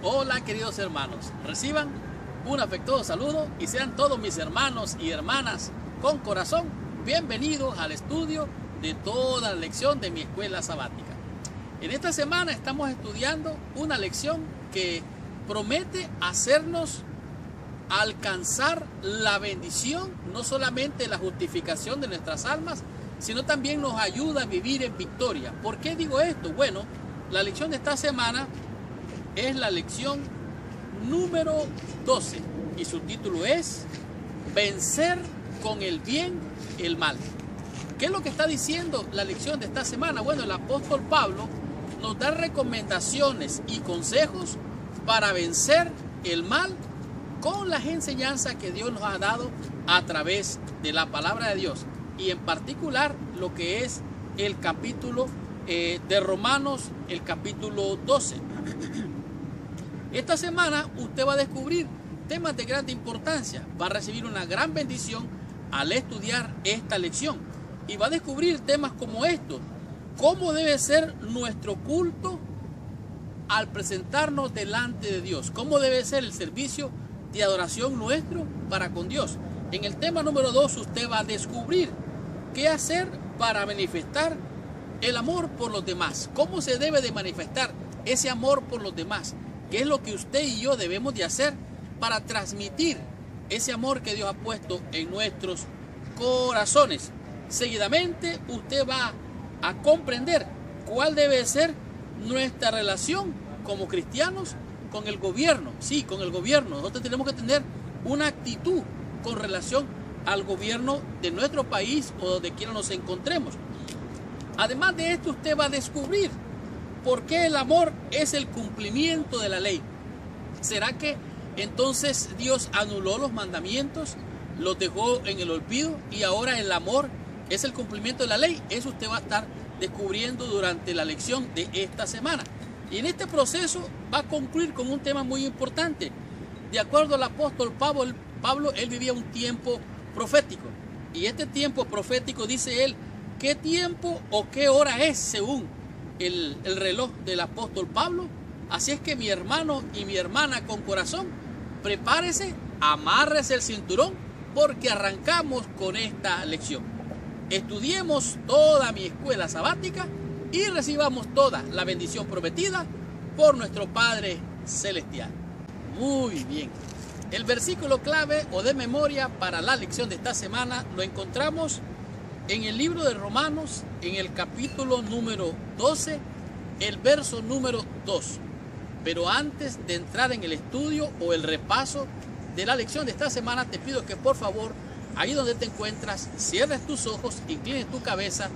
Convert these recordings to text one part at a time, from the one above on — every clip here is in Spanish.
Hola queridos hermanos, reciban un afectuoso saludo y sean todos mis hermanos y hermanas con corazón bienvenidos al estudio de toda la lección de mi escuela sabática. En esta semana estamos estudiando una lección que promete hacernos alcanzar la bendición, no solamente la justificación de nuestras almas, sino también nos ayuda a vivir en victoria. ¿Por qué digo esto? Bueno, la lección de esta semana es la lección número 12 y su título es Vencer con el bien el mal. ¿Qué es lo que está diciendo la lección de esta semana? Bueno, el apóstol Pablo nos da recomendaciones y consejos para vencer el mal con las enseñanzas que Dios nos ha dado a través de la palabra de Dios, y en particular lo que es el capítulo de Romanos, el capítulo 12. Esta semana usted va a descubrir temas de grande importancia, va a recibir una gran bendición al estudiar esta lección y va a descubrir temas como estos: cómo debe ser nuestro culto al presentarnos delante de Dios, cómo debe ser el servicio de adoración nuestro para con Dios. En el tema número 2 usted va a descubrir qué hacer para manifestar el amor por los demás, cómo se debe de manifestar ese amor por los demás, qué es lo que usted y yo debemos de hacer para transmitir ese amor que Dios ha puesto en nuestros corazones. Seguidamente usted va a comprender cuál debe ser nuestra relación como cristianos con el gobierno. Sí, con el gobierno. Nosotros tenemos que tener una actitud con relación al gobierno de nuestro país o donde quiera nos encontremos. Además de esto, usted va a descubrir por qué el amor es el cumplimiento de la ley. ¿Será que entonces Dios anuló los mandamientos, los dejó en el olvido y ahora el amor es el cumplimiento de la ley? Eso usted va a estar descubriendo durante la lección de esta semana. Y en este proceso va a concluir con un tema muy importante. De acuerdo al apóstol Pablo, él vivía un tiempo profético. Y este tiempo profético, dice él, ¿qué tiempo o qué hora es según el reloj del apóstol Pablo? Así es que mi hermano y mi hermana con corazón, prepárese, amárrese el cinturón, porque arrancamos con esta lección. Estudiemos toda mi escuela sabática y recibamos toda la bendición prometida por nuestro Padre Celestial. Muy bien. El versículo clave o de memoria para la lección de esta semana lo encontramos en el libro de Romanos, en el capítulo número 12, el verso número 2. Pero antes de entrar en el estudio o el repaso de la lección de esta semana, te pido que por favor, ahí donde te encuentras, cierres tus ojos, inclines tu cabeza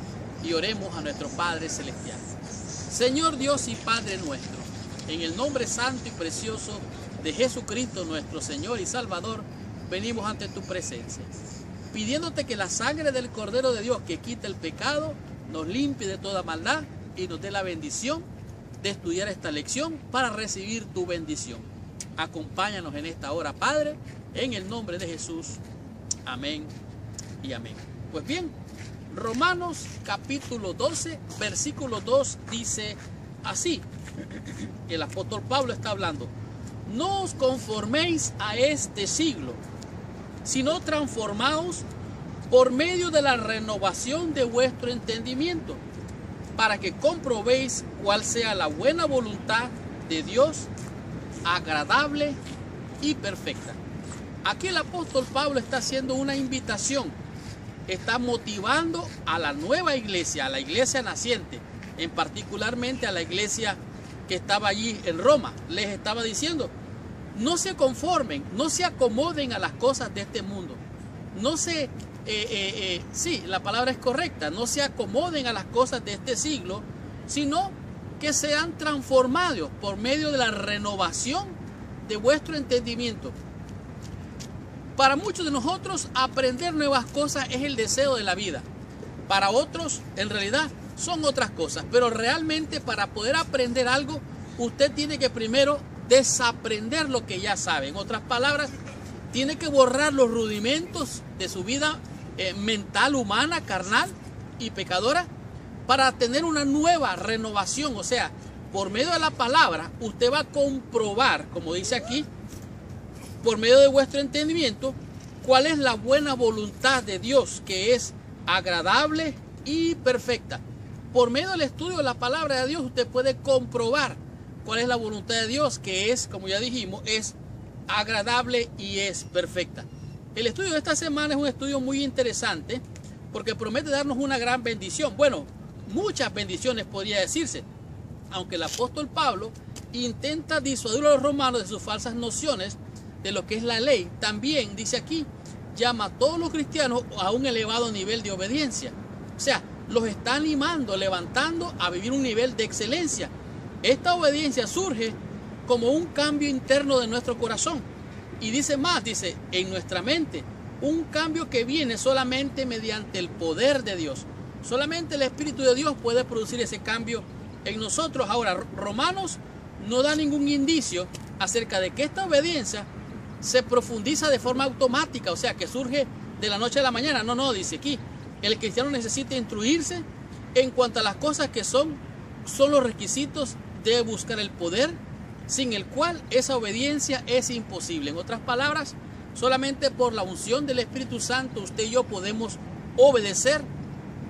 y oremos a nuestro Padre Celestial. Señor Dios y Padre nuestro, en el nombre santo y precioso de Jesucristo, nuestro Señor y Salvador, venimos ante tu presencia, pidiéndote que la sangre del Cordero de Dios que quita el pecado nos limpie de toda maldad y nos dé la bendición de estudiar esta lección para recibir tu bendición. Acompáñanos en esta hora, Padre, en el nombre de Jesús. Amén y amén. Pues bien, Romanos capítulo 12, versículo 2 dice así. El apóstol Pablo está hablando: no os conforméis a este siglo, sino transformaos por medio de la renovación de vuestro entendimiento, para que comprobéis cuál sea la buena voluntad de Dios, agradable y perfecta. Aquí el apóstol Pablo está haciendo una invitación, está motivando a la nueva iglesia, a la iglesia naciente, en particularmente a la iglesia que estaba allí en Roma. Les estaba diciendo: no se conformen, no se acomoden a las cosas de este mundo. No se, sí, la palabra es correcta, no se acomoden a las cosas de este siglo, sino que sean transformados por medio de la renovación de vuestro entendimiento. Para muchos de nosotros, aprender nuevas cosas es el deseo de la vida. Para otros, en realidad, son otras cosas. Pero realmente, para poder aprender algo, usted tiene que primero desaprender lo que ya sabe. En otras palabras, tiene que borrar los rudimentos de su vida mental, humana, carnal y pecadora, para tener una nueva renovación, o sea, por medio de la palabra, usted va a comprobar, como dice aquí, por medio de vuestro entendimiento, cuál es la buena voluntad de Dios, que es agradable y perfecta. Por medio del estudio de la palabra de Dios, usted puede comprobar cuál es la voluntad de Dios, que es, como ya dijimos, es agradable y es perfecta. El estudio de esta semana es un estudio muy interesante porque promete darnos una gran bendición. Bueno, muchas bendiciones podría decirse, aunque el apóstol Pablo intenta disuadir a los romanos de sus falsas nociones de lo que es la ley. También, dice aquí, llama a todos los cristianos a un elevado nivel de obediencia. O sea, los está animando, levantando a vivir un nivel de excelencia. Esta obediencia surge como un cambio interno de nuestro corazón. Y dice más, dice, en nuestra mente, un cambio que viene solamente mediante el poder de Dios. Solamente el Espíritu de Dios puede producir ese cambio en nosotros. Ahora, Romanos no da ningún indicio acerca de que esta obediencia se profundiza de forma automática, o sea, que surge de la noche a la mañana. No, dice aquí, el cristiano necesita instruirse en cuanto a las cosas que son los requisitos de buscar el poder, sin el cual esa obediencia es imposible. En otras palabras, solamente por la unción del Espíritu Santo usted y yo podemos obedecer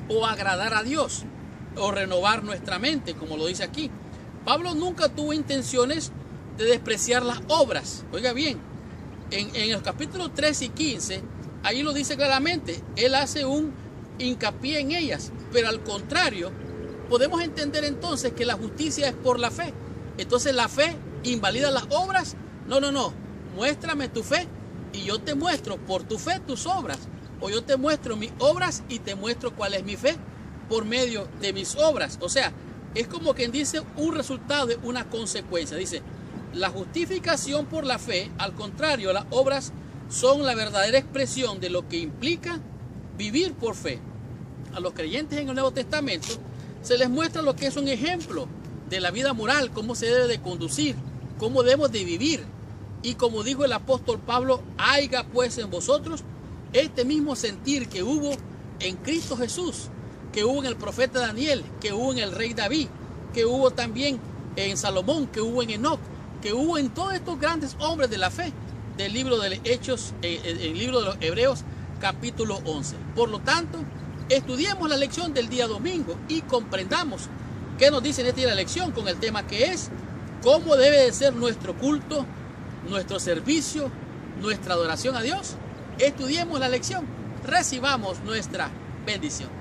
o agradar a Dios o renovar nuestra mente, como lo dice aquí. Pablo nunca tuvo intenciones de despreciar las obras. Oiga bien, en los capítulos 13 y 15, ahí lo dice claramente, él hace un hincapié en ellas, pero al contrario, podemos entender entonces que la justicia es por la fe. Entonces la fe invalida las obras. No, muéstrame tu fe y yo te muestro por tu fe tus obras, o yo te muestro mis obras y te muestro cuál es mi fe por medio de mis obras. O sea, es como quien dice un resultado de una consecuencia. Dice, la justificación por la fe, al contrario, las obras son la verdadera expresión de lo que implica vivir por fe. A los creyentes en el Nuevo Testamento se les muestra lo que es un ejemplo de la vida moral, cómo se debe de conducir, cómo debemos de vivir. Y como dijo el apóstol Pablo, haya pues en vosotros este mismo sentir que hubo en Cristo Jesús, que hubo en el profeta Daniel, que hubo en el rey David, que hubo también en Salomón, que hubo en Enoc, que hubo en todos estos grandes hombres de la fe del libro de los Hechos, el libro de los Hebreos, capítulo 11. Por lo tanto, estudiemos la lección del día domingo y comprendamos qué nos dice en esta lección con el tema que es cómo debe de ser nuestro culto, nuestro servicio, nuestra adoración a Dios. Estudiemos la lección, recibamos nuestra bendición.